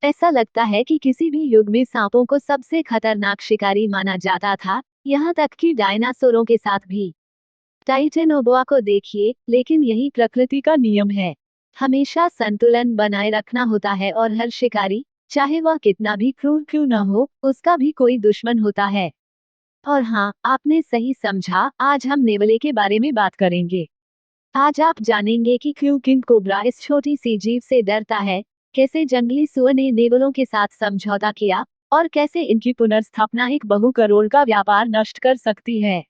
ऐसा लगता है कि किसी भी युग में सांपों को सबसे खतरनाक शिकारी माना जाता था, यहाँ तक कि डायनासोरों के साथ भी। टाइटेनोबोआ को देखिए, लेकिन यही प्रकृति का नियम है। हमेशा संतुलन बनाए रखना होता है और हर शिकारी, चाहे वह कितना भी क्रूर क्यों न हो, उसका भी कोई दुश्मन होता है। और हाँ, आपने सही समझा, आज हम नेवले के बारे में बात करेंगे। आज आप जानेंगे कि क्यों किंग कोबरा इस छोटी सी जीव से डरता है, कैसे जंगली सुअर ने नेवलों के साथ समझौता किया, और कैसे इनकी पुनर्स्थापना एक बहु करोड़ का व्यापार नष्ट कर सकती है।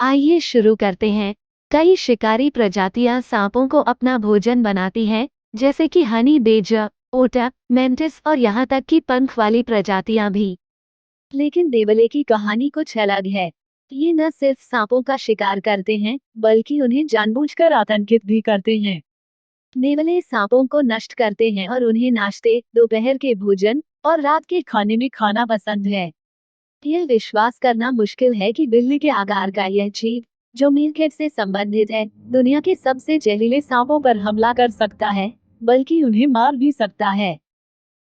आइए शुरू करते हैं। कई शिकारी प्रजातियां सांपों को अपना भोजन बनाती हैं, जैसे कि हनी बेजर, ओटा, मेंटिस और यहाँ तक कि पंख वाली प्रजातियां भी। लेकिन नेवले की कहानी कुछ अलग है। ये न सिर्फ सांपों का शिकार करते हैं, बल्कि उन्हें जानबूझकर आतंकित भी करते हैं। नेवले सांपों को नष्ट करते हैं और उन्हें नाश्ते, दोपहर के भोजन और रात के खाने में खाना पसंद है। यह विश्वास करना मुश्किल है कि बिल्ली के आकार का यह जीव, जो मीरकैट से संबंधित है, दुनिया के सबसे जहरीले सांपों पर हमला कर सकता है, बल्कि उन्हें मार भी सकता है।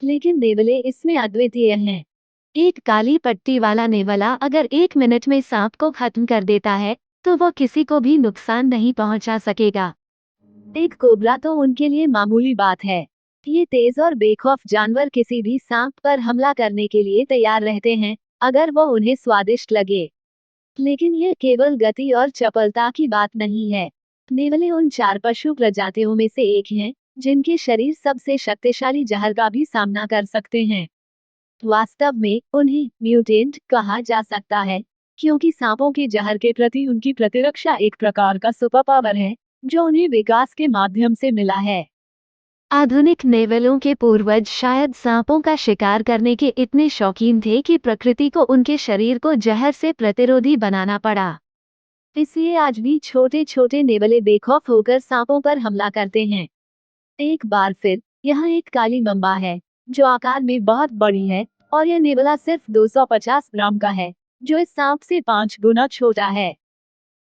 लेकिन नेवले इसमें अद्वितीय हैं। एक काली पट्टी वाला नेवला अगर 1 मिनट में सांप को खत्म कर देता है, तो वो किसी को भी नुकसान नहीं पहुंचा सकेगा। एक कोबरा तो उनके लिए मामूली बात है। ये तेज और बेखौफ जानवर किसी भी सांप पर हमला करने के लिए तैयार रहते हैं, अगर वो उन्हें स्वादिष्ट लगे। लेकिन यह केवल गति और चपलता की बात नहीं है। नेवले उन 4 पशु प्रजातियों में से एक हैं, जिनके शरीर सबसे शक्तिशाली जहर का भी सामना कर सकते हैं। वास्तव में उन्हें म्यूटेंट कहा जा सकता है, क्योंकि सांपों के जहर के प्रति उनकी प्रतिरक्षा एक प्रकार का सुपर पावर है, जो उन्हें विकास के माध्यम से मिला है। आधुनिक नेवलों के पूर्वज शायद सांपों का शिकार करने के इतने शौकीन थे कि प्रकृति को उनके शरीर को जहर से प्रतिरोधी बनाना पड़ा। इसलिए आज भी छोटे छोटे नेवले बेखौफ होकर सांपों पर हमला करते हैं। एक बार फिर, यहाँ एक काली मम्बा है, जो आकार में बहुत बड़ी है, और यह नेवला सिर्फ 250 ग्राम का है, जो इस सांप से 5 गुना छोटा है।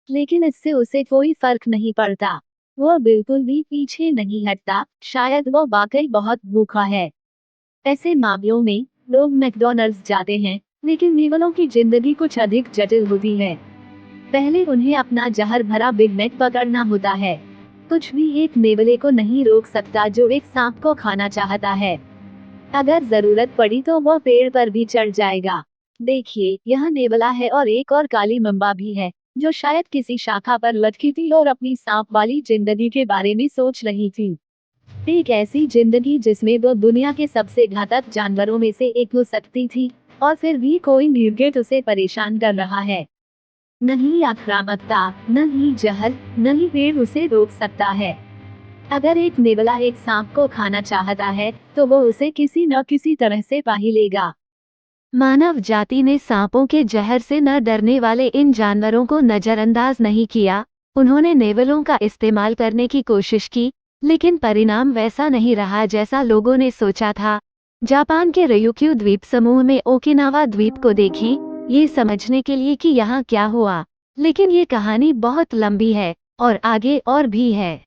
लेकिन इससे उसे कोई फर्क नहीं पड़ता। वह बिल्कुल भी पीछे नहीं हटता, शायद वह वाकई बहुत भूखा है। ऐसे मामलों में लोग मैकडॉनल्ड्स जाते हैं, लेकिन नेवलों की जिंदगी कुछ अधिक जटिल होती है। पहले उन्हें अपना जहर भरा बिग मैक पकड़ना होता है। कुछ भी एक नेवले को नहीं रोक सकता जो एक सांप को खाना चाहता है। अगर जरूरत पड़ी तो वह पेड़ पर भी चढ़ जाएगा। देखिए, यह नेवला है और एक और काली मम्बा भी है, जो शायद किसी शाखा पर लटकी थी और अपनी सांप वाली जिंदगी के बारे में सोच रही थी। एक ऐसी जिंदगी जिसमें वो दुनिया के सबसे घातक जानवरों में से एक हो सकती थी, और फिर भी कोई नीरगेट उसे परेशान कर रहा है। नहीं आक्रामकता, न ही जहर, न ही पेड़ उसे रोक सकता है। अगर एक नेवला एक सांप को खाना चाहता है, तो वो उसे किसी न किसी तरह से पा ही लेगा। मानव जाति ने सांपों के जहर से न डरने वाले इन जानवरों को नजरअंदाज नहीं किया। उन्होंने नेवलों का इस्तेमाल करने की कोशिश की, लेकिन परिणाम वैसा नहीं रहा जैसा लोगों ने सोचा था। जापान के ryukyu द्वीप समूह में ओकिनावा द्वीप को देखें, ये समझने के लिए कि यहाँ क्या हुआ। लेकिन ये कहानी बहुत लंबी है और आगे और भी है।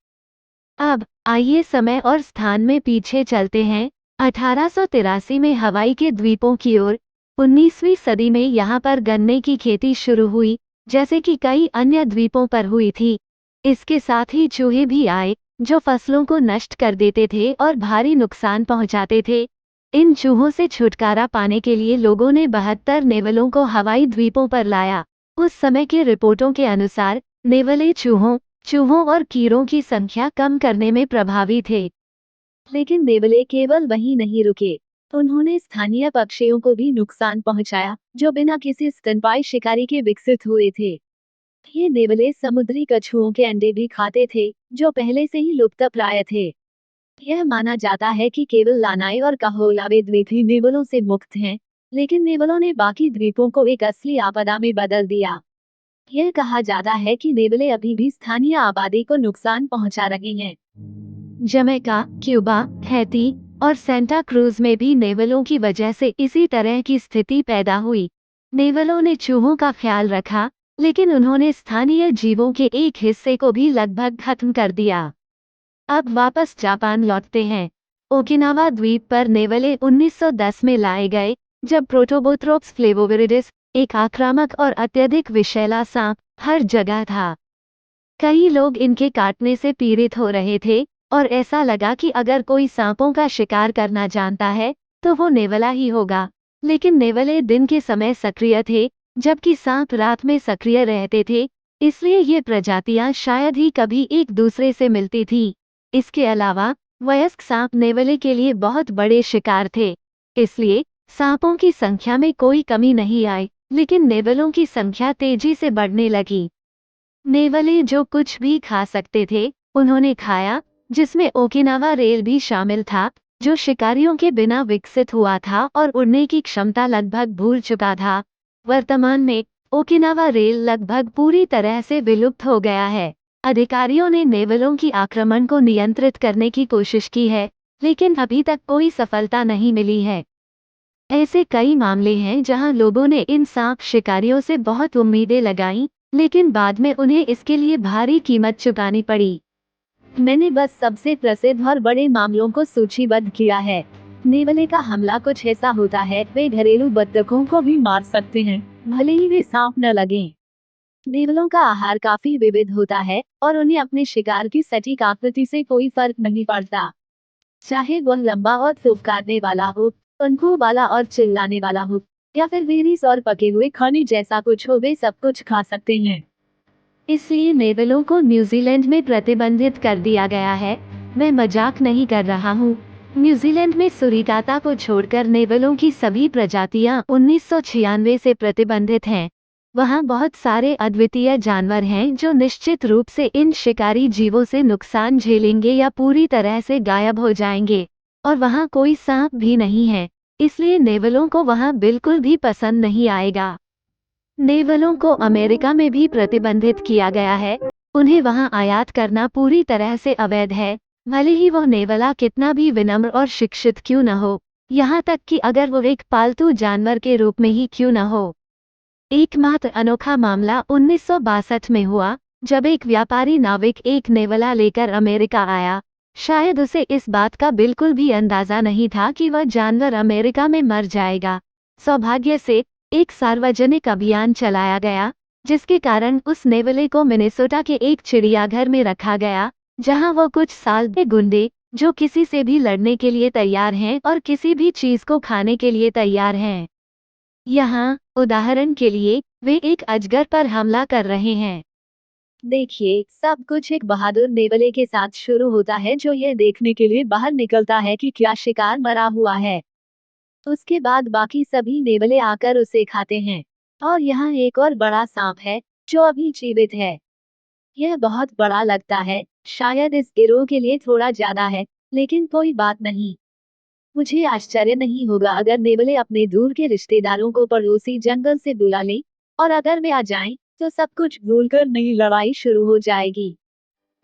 अब आइए समय और स्थान में पीछे चलते हैं, 1883 में हवाई के द्वीपों की ओर। 19वीं सदी में यहाँ पर गन्ने की खेती शुरू हुई, जैसे कि कई अन्य द्वीपों पर हुई थी। इसके साथ ही चूहे भी आए, जो फसलों को नष्ट कर देते थे और भारी नुकसान पहुंचाते थे। इन चूहों से छुटकारा पाने के लिए लोगों ने 72 नेवलों को हवाई द्वीपों पर लाया। उस समय की रिपोर्टों के अनुसार नेवले चूहों और कीड़ों की संख्या कम करने में प्रभावी थे। लेकिन नेवले केवल वहीं नहीं रुके। उन्होंने स्थानीय पक्षियों को भी नुकसान पहुंचाया, जो बिना किसी स्तनपायी शिकारी के विकसित हुए थे। ये नेवले समुद्री कछुओं के अंडे भी खाते थे, जो पहले से ही लुप्तप्राय थे। यह माना जाता है कि केवल लानाई और काहोलावे द्वीप ही नेवलों से मुक्त हैं, लेकिन नेवलों ने बाकी द्वीपों को एक असली आपदा में बदल दिया। यह कहा जाता है कि नेवले अभी भी स्थानीय आबादी को नुकसान पहुंचा रहे हैं। जमैका, क्यूबा, हैती और सेंटा क्रूज में भी नेवलों की वजह से इसी तरह की स्थिति पैदा हुई। नेवलों ने चूहों का ख्याल रखा, लेकिन उन्होंने स्थानीय जीवों के एक हिस्से को भी लगभग खत्म कर दिया। अब वापस जापान लौटते हैं। ओकिनावा द्वीप पर नेवले 1910 में लाए गए, जब प्रोटोबोथ्रोप्स फ्लेवोविरिडिस, एक आक्रामक और अत्यधिक विषैला सांप, हर जगह था। कई लोग इनके काटने से पीड़ित हो रहे थे और ऐसा लगा कि अगर कोई सांपों का शिकार करना जानता है तो वो नेवला ही होगा। लेकिन नेवले दिन के समय सक्रिय थे, जबकि सांप रात में सक्रिय रहते थे, इसलिए ये प्रजातियां शायद ही कभी एक दूसरे से मिलती थीं। इसके अलावा वयस्क सांप नेवले के लिए बहुत बड़े शिकार थे, इसलिए सांपों की संख्या में कोई कमी नहीं आई, लेकिन नेवलों की संख्या तेजी से बढ़ने लगी। नेवले जो कुछ भी खा सकते थे, उन्होंने खाया, जिसमें ओकिनावा रेल भी शामिल था, जो शिकारियों के बिना विकसित हुआ था और उड़ने की क्षमता लगभग भूल चुका था। वर्तमान में ओकिनावा रेल लगभग पूरी तरह से विलुप्त हो गया है। अधिकारियों ने नेवलों की आक्रमण को नियंत्रित करने की कोशिश की है, लेकिन अभी तक कोई सफलता नहीं मिली है। ऐसे कई मामले हैं जहां लोगों ने इन सांप शिकारियों से बहुत उम्मीदें लगाईं, लेकिन बाद में उन्हें इसके लिए भारी कीमत चुकानी पड़ी। मैंने बस सबसे प्रसिद्ध और बड़े मामलों को सूचीबद्ध किया है। नेवले का हमला कुछ ऐसा होता है, वे घरेलू बत्तखों को भी मार सकते हैं, भले ही वे सांप न लगें। नेवलों का आहार काफी विविध होता है और उन्हें अपने शिकार की सटीक आकृति से कोई फर्क नहीं पड़ता। चाहे वह लंबा और फुफकारने वाला हो, पंखों वाला और चिल्लाने वाला हो, या फिर बेरीज और पके हुए खाने जैसा कुछ हो, वे सब कुछ खा सकते हैं। इसलिए नेवलों को न्यूजीलैंड में प्रतिबंधित कर दिया गया है। मैं मजाक नहीं कर रहा हूँ। न्यूजीलैंड में सुरिकाता को छोड़कर नेवलों की सभी प्रजातियां 1996 से प्रतिबंधित हैं। वहाँ बहुत सारे अद्वितीय जानवर हैं जो निश्चित रूप से इन शिकारी जीवों से नुकसान झेलेंगे या पूरी तरह से गायब हो जाएंगे। और वहाँ कोई सांप भी नहीं है, इसलिए नेवलों को वहाँ बिल्कुल भी पसंद नहीं आएगा। नेवलों को अमेरिका में भी प्रतिबंधित किया गया है। उन्हें वहां आयात करना पूरी तरह से अवैध है, भले ही वह नेवला कितना भी विनम्र और शिक्षित क्यों न हो, यहाँ तक कि अगर वो एक पालतू जानवर के रूप में ही क्यों न हो। एकमात्र अनोखा मामला 1962 में हुआ, जब एक व्यापारी नाविक एक नेवला लेकर अमेरिका आया। शायद उसे इस बात का बिल्कुल भी अंदाजा नहीं था कि वह जानवर अमेरिका में मर जाएगा। सौभाग्य से एक सार्वजनिक अभियान चलाया गया, जिसके कारण उस नेवले को मिनेसोटा के एक चिड़ियाघर में रखा गया, जहां वो कुछ साल के गुंडे, जो किसी से भी लड़ने के लिए तैयार हैं और किसी भी चीज को खाने के लिए तैयार हैं। यहाँ, उदाहरण के लिए, वे एक अजगर पर हमला कर रहे हैं। देखिए, सब कुछ एक बहादुर नेवले के साथ शुरू होता है जो यह देखने के लिए बाहर निकलता है कि क्या शिकार मरा हुआ है। उसके बाद बाकी सभी नेवले आकर उसे खाते हैं। और यहाँ एक और बड़ा सांप है, जो अभी जीवित है। यह बहुत बड़ा लगता है, शायद इस गिरोह के लिए थोड़ा ज्यादा है, लेकिन कोई बात नहीं। मुझे आश्चर्य नहीं होगा अगर नेवले अपने दूर के रिश्तेदारों को पड़ोसी जंगल से बुला लें, और अगर वे आ जाएं, तो सब कुछ भूलकर नई लड़ाई शुरू हो जाएगी।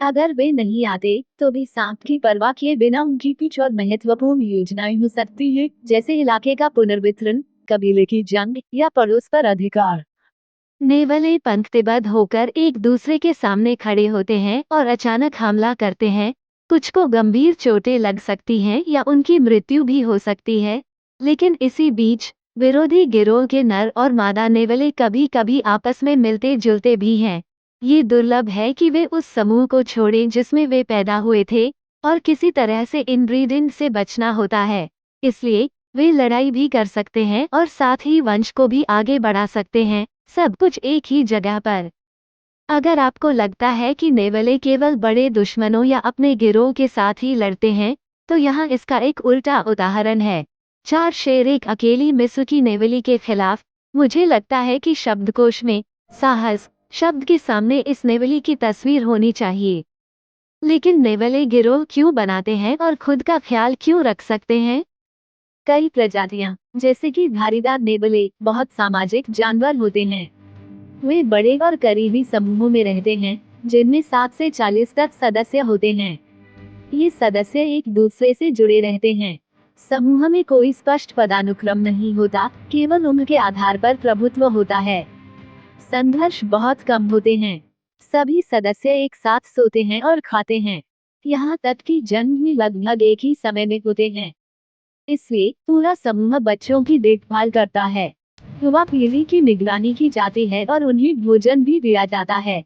अगर वे नहीं आते, तो भी सांप की परवाह किए बिना उनकी कुछ और महत्वपूर्ण योजनाएं हो सकती हैं, जैसे इलाके का पुनर्वितरण, कबीले की जंग, या पड़ोस पर अधिकार। नेवले पंक्तिबद्ध होकर एक दूसरे के सामने खड़े होते हैं और अचानक हमला करते हैं। कुछ को गंभीर चोटें लग सकती हैं या उनकी मृत्यु भी हो सकती है। लेकिन इसी बीच विरोधी गिरोह के नर और मादा नेवले कभी-कभी आपस में मिलते-जुलते भी हैं। ये दुर्लभ है कि वे उस समूह को छोड़ें जिसमें वे पैदा हुए थे, और किसी तरह से इनब्रीडिंग से बचना होता है। इसलिए वे लड़ाई भी कर सकते हैं और साथ ही वंश को भी आगे बढ़ा सकते हैं, सब कुछ एक ही जगह पर। अगर आपको लगता है कि नेवले केवल बड़े दुश्मनों या अपने गिरोह के साथ ही लड़ते हैं, तो यहाँ इसका एक उल्टा उदाहरण है। 4 शेर एक अकेली मिस्र नेवली के खिलाफ। मुझे लगता है कि शब्दकोश में साहस शब्द के सामने इस नेवली की तस्वीर होनी चाहिए। लेकिन नेवले गिरोह क्यों बनाते हैं और खुद का ख्याल क्यों रख सकते हैं? कई प्रजातियां, जैसे कि धारीदार नेवले, बहुत सामाजिक जानवर होते हैं। वे बड़े और करीबी समूहों में रहते हैं, जिनमें 7 से 40 तक सदस्य होते हैं। ये सदस्य एक दूसरे से जुड़े रहते हैं। समूह में कोई स्पष्ट पदानुक्रम नहीं होता, केवल उम्र के आधार पर प्रभुत्व होता है। संघर्ष बहुत कम होते हैं। सभी सदस्य एक साथ सोते हैं और खाते हैं। यहाँ तक कि जन्म भी लगभग एक ही समय में होते हैं। इसलिए पूरा समूह बच्चों की देखभाल करता है। युवा पीढ़ी की निगरानी की जाती है और उन्हें भोजन भी दिया जाता है।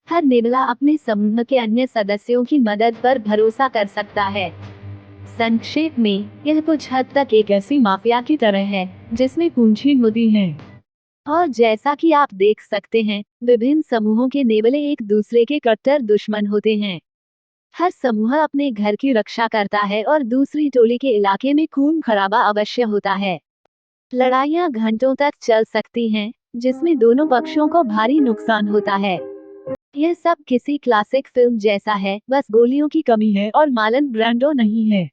हर नेवला अपने समूह के अन्य सदस्यों की मदद पर भरोसा कर सकता है। संक्षेप में, यह कुछ हद तक एक ऐसी माफिया की तरह है जिसमें पूंजी होती है। और जैसा कि आप देख सकते हैं, विभिन्न समूहों के नेवले एक दूसरे के कट्टर दुश्मन होते हैं। हर समूह अपने घर की रक्षा करता है और दूसरी टोली के इलाके में खून खराबा अवश्य होता है। लड़ाइयाँ घंटों तक चल सकती हैं, जिसमें दोनों पक्षों को भारी नुकसान होता है। यह सब किसी क्लासिक फिल्म जैसा है, बस गोलियों की कमी है और मालन ब्रांडो नहीं है।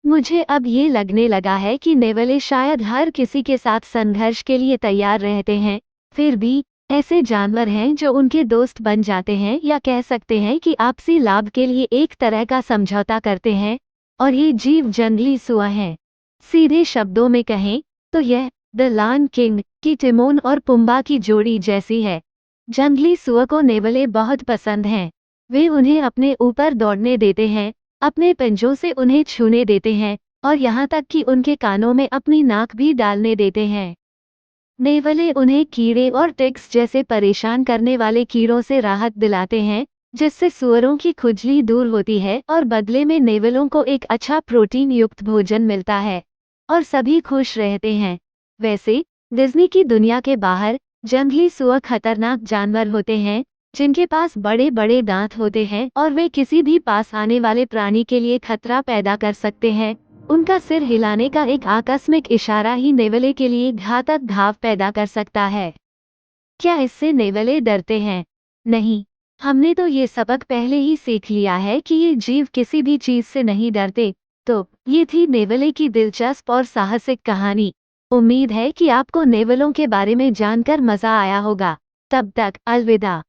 मुझे अब ये लगने लगा है कि नेवले शायद हर किसी के साथ संघर्ष के लिए तैयार रहते हैं, फिर भी ऐसे जानवर हैं जो उनके दोस्त बन जाते हैं या कह सकते हैं कि आपसी लाभ के लिए एक तरह का समझौता करते हैं, और ये जीव जंगली सुअर हैं। सीधे शब्दों में कहें तो यह द लायन किंग की टिमोन और पुम्बा की जोड़ी जैसी है। जंगली सुअर को नेवले बहुत पसंद हैं। वे उन्हें अपने ऊपर दौड़ने देते हैं, अपने पंजों से उन्हें छूने देते हैं और यहाँ तक कि उनके कानों में अपनी नाक भी डालने देते हैं। नेवले उन्हें कीड़े और टिक्स जैसे परेशान करने वाले कीड़ों से राहत दिलाते हैं, जिससे सुअरों की खुजली दूर होती है और बदले में नेवलों को एक अच्छा प्रोटीन युक्त भोजन मिलता है और सभी खुश रहते हैं। वैसे डिज्नी की दुनिया के बाहर जंगली सुअर खतरनाक जानवर होते हैं, जिनके पास बड़े बड़े दांत होते हैं और वे किसी भी पास आने वाले प्राणी के लिए खतरा पैदा कर सकते हैं। उनका सिर हिलाने का एक आकस्मिक इशारा ही नेवले के लिए घातक घाव पैदा कर सकता है। क्या इससे नेवले डरते हैं? नहीं। हमने तो ये सबक पहले ही सीख लिया है कि ये जीव किसी भी चीज से नहीं डरते। तो ये थी नेवले की दिलचस्प और साहसिक कहानी। उम्मीद है कि आपको नेवलों के बारे में जानकर मजा आया होगा। तब तक अलविदा।